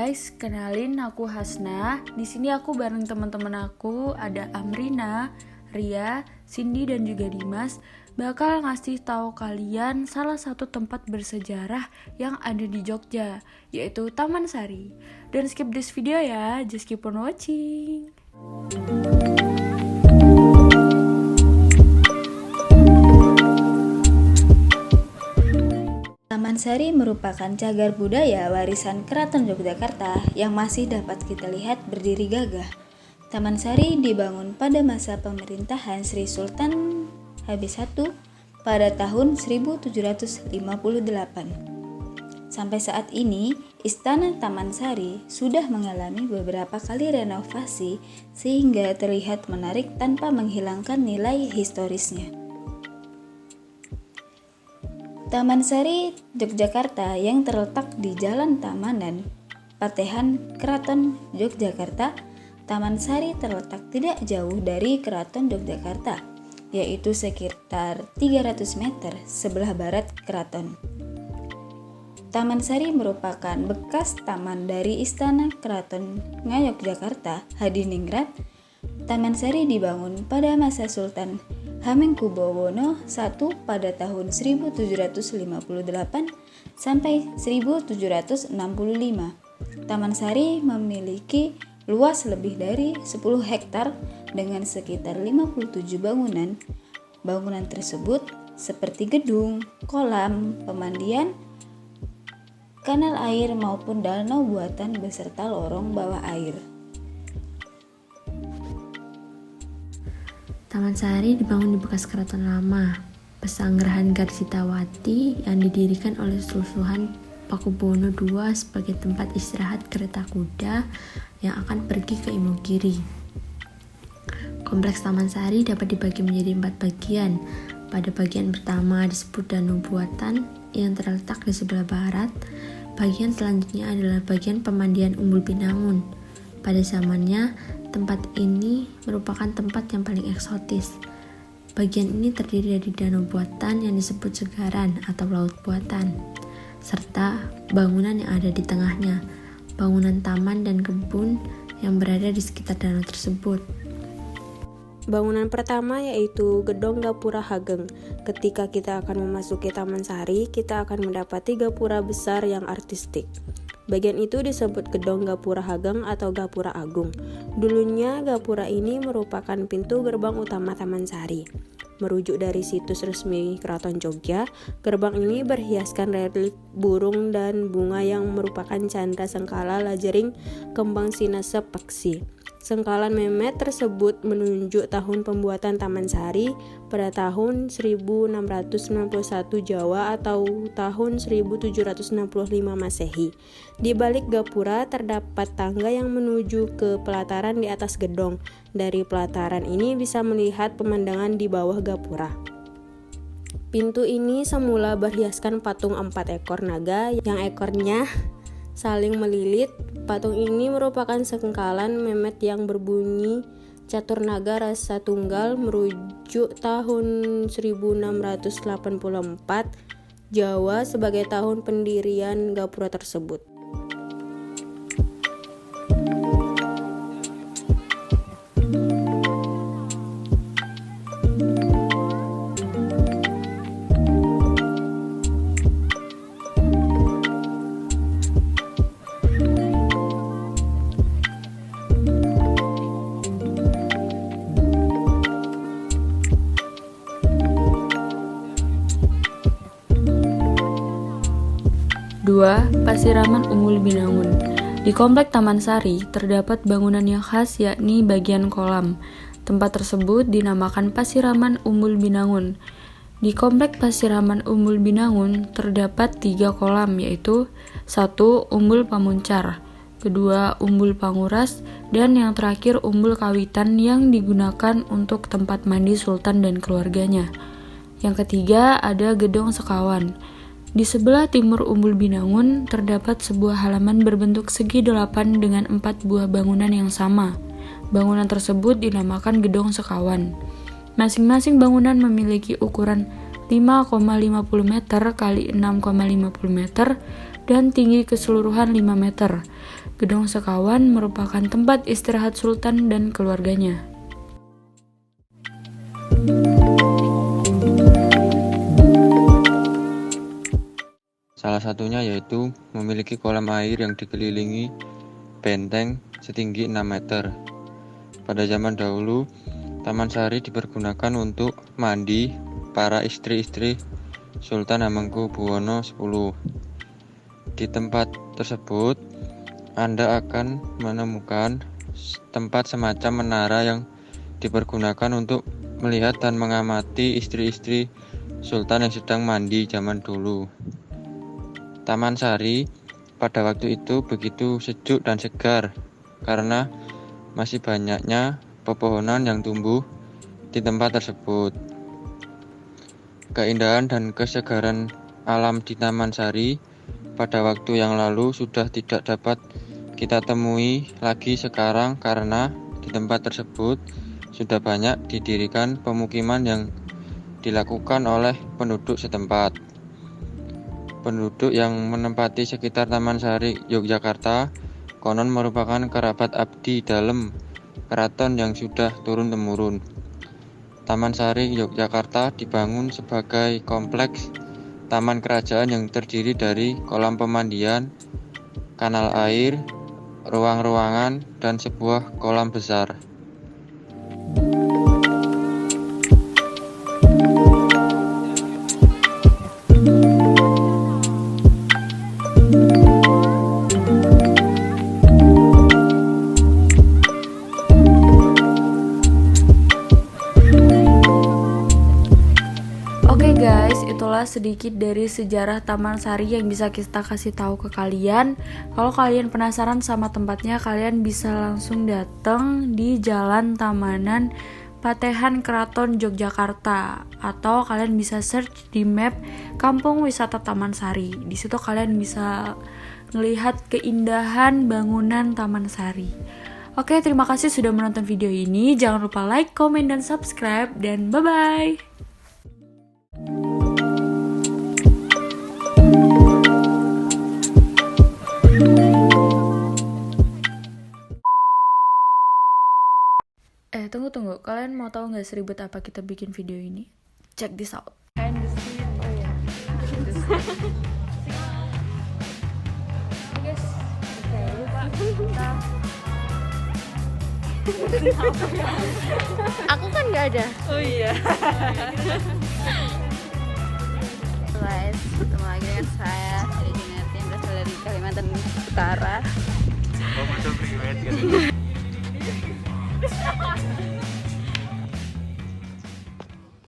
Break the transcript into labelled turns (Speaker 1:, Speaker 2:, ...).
Speaker 1: guys, kenalin aku Hasna. Di sini aku bareng teman-teman aku, ada Amrina, Ria, Cindy dan juga Dimas, bakal ngasih tahu kalian salah satu tempat bersejarah yang ada di Jogja, yaitu Taman Sari. Don't skip this video ya, just keep on watching.
Speaker 2: Taman Sari merupakan cagar budaya warisan Keraton Yogyakarta yang masih dapat kita lihat berdiri gagah. Taman Sari dibangun pada masa pemerintahan Sri Sultan Habis I pada tahun 1758. Sampai saat ini, Istana Taman Sari sudah mengalami beberapa kali renovasi sehingga terlihat menarik tanpa menghilangkan nilai historisnya. Taman Sari Yogyakarta yang terletak di Jalan Tamanan, Patehan, Keraton Yogyakarta. Taman Sari terletak tidak jauh dari Keraton Yogyakarta, yaitu sekitar 300 meter sebelah barat keraton. Taman Sari merupakan bekas taman dari Istana Keraton Ngayogyakarta Hadiningrat. Taman Sari dibangun pada masa Sultan Hamengkubuwono I pada tahun 1758 sampai 1765. Taman Sari memiliki luas lebih dari 10 hektar dengan sekitar 57 bangunan. Bangunan tersebut seperti gedung, kolam, pemandian, kanal air maupun danau buatan beserta lorong bawah air.
Speaker 3: Taman Sari dibangun di bekas keraton lama, Pesanggerahan Garsitawati yang didirikan oleh Sultan Pakubuwono II sebagai tempat istirahat kereta kuda yang akan pergi ke Imogiri. Kompleks Taman Sari dapat dibagi menjadi 4 bagian. Pada bagian pertama disebut Danau Buatan yang terletak di sebelah barat. Bagian selanjutnya adalah bagian pemandian Umbul Binangun. Pada zamannya, tempat ini merupakan tempat yang paling eksotis. Bagian ini terdiri dari danau buatan yang disebut segaran atau laut buatan, serta bangunan yang ada di tengahnya, bangunan taman dan kebun yang berada di sekitar danau tersebut.
Speaker 4: Bangunan pertama yaitu Gedong Gapura Hageng. Ketika kita akan memasuki Taman Sari, kita akan mendapati gapura besar yang artistik. Bagian itu disebut Gedong Gapura Hageng atau Gapura Agung. Dulunya gapura ini merupakan pintu gerbang utama Taman Sari. Merujuk dari situs resmi Keraton Jogja, gerbang ini berhiaskan relief burung dan bunga yang merupakan candra sengkala lajering kembang sinase peksi. Sengkalan memet tersebut menunjuk tahun pembuatan Taman Sari pada tahun 1691 Jawa atau tahun 1765 Masehi. Di balik gapura terdapat tangga yang menuju ke pelataran di atas gedong. Dari pelataran ini bisa melihat pemandangan di bawah gapura. Pintu ini semula berhiaskan patung 4 ekor naga yang ekornya saling melilit. Patung ini merupakan sengkalan memet yang berbunyi catur naga rasa tunggal merujuk tahun 1684 Jawa sebagai tahun pendirian gapura tersebut.
Speaker 1: Dua, Pasiraman Umbul Binangun. Di komplek Taman Sari terdapat bangunan yang khas yakni bagian kolam. Tempat tersebut dinamakan Pasiraman Umbul Binangun. Di komplek Pasiraman Umbul Binangun terdapat 3 kolam yaitu 1. Umbul Pamuncar, 2. Umbul Panguras, dan yang terakhir Umbul Kawitan yang digunakan untuk tempat mandi Sultan dan keluarganya. Yang ketiga ada Gedong Sekawan. Di sebelah timur Umbul Binangun terdapat sebuah halaman berbentuk segi 8 dengan 4 buah bangunan yang sama. Bangunan tersebut dinamakan Gedong Sekawan. Masing-masing bangunan memiliki ukuran 5,50 meter x 6,50 meter dan tinggi keseluruhan 5 meter. Gedong Sekawan merupakan tempat istirahat Sultan dan keluarganya.
Speaker 5: Salah satunya yaitu memiliki kolam air yang dikelilingi benteng setinggi 6 meter. Pada zaman dahulu, Taman Sari dipergunakan untuk mandi para istri-istri Sultan Hamengkubuwono X. Di tempat tersebut, Anda akan menemukan tempat semacam menara yang dipergunakan untuk melihat dan mengamati istri-istri Sultan yang sedang mandi zaman dulu. Taman Sari pada waktu itu begitu sejuk dan segar karena masih banyaknya pepohonan yang tumbuh di tempat tersebut. Keindahan dan kesegaran alam di Taman Sari pada waktu yang lalu sudah tidak dapat kita temui lagi sekarang karena di tempat tersebut sudah banyak didirikan pemukiman yang dilakukan oleh penduduk setempat. Penduduk yang menempati sekitar Taman Sari, Yogyakarta, konon merupakan kerabat abdi dalam keraton yang sudah turun-temurun. Taman Sari, Yogyakarta dibangun sebagai kompleks taman kerajaan yang terdiri dari kolam pemandian, kanal air, ruang-ruangan, dan sebuah kolam besar.
Speaker 1: Oke guys, itulah sedikit dari sejarah Taman Sari yang bisa kita kasih tahu ke kalian. Kalau kalian penasaran sama tempatnya, kalian bisa langsung datang di Jalan Tamanan Patehan Keraton Yogyakarta, atau kalian bisa search di map Kampung Wisata Taman Sari. Di situ kalian bisa melihat keindahan bangunan Taman Sari. Oke, terima kasih sudah menonton video ini. Jangan lupa like, komen, dan subscribe, dan bye-bye. Tunggu. Kalian mau tahu nggak seribet apa kita bikin video ini? Check this out.
Speaker 3: Aku kan nggak ada.
Speaker 1: Oh iya.
Speaker 3: Guys, ketemu lagi dengan saya Sri Junarti yang berasal dari Kalimantan Utara.
Speaker 5: Oh, macam priwet kan?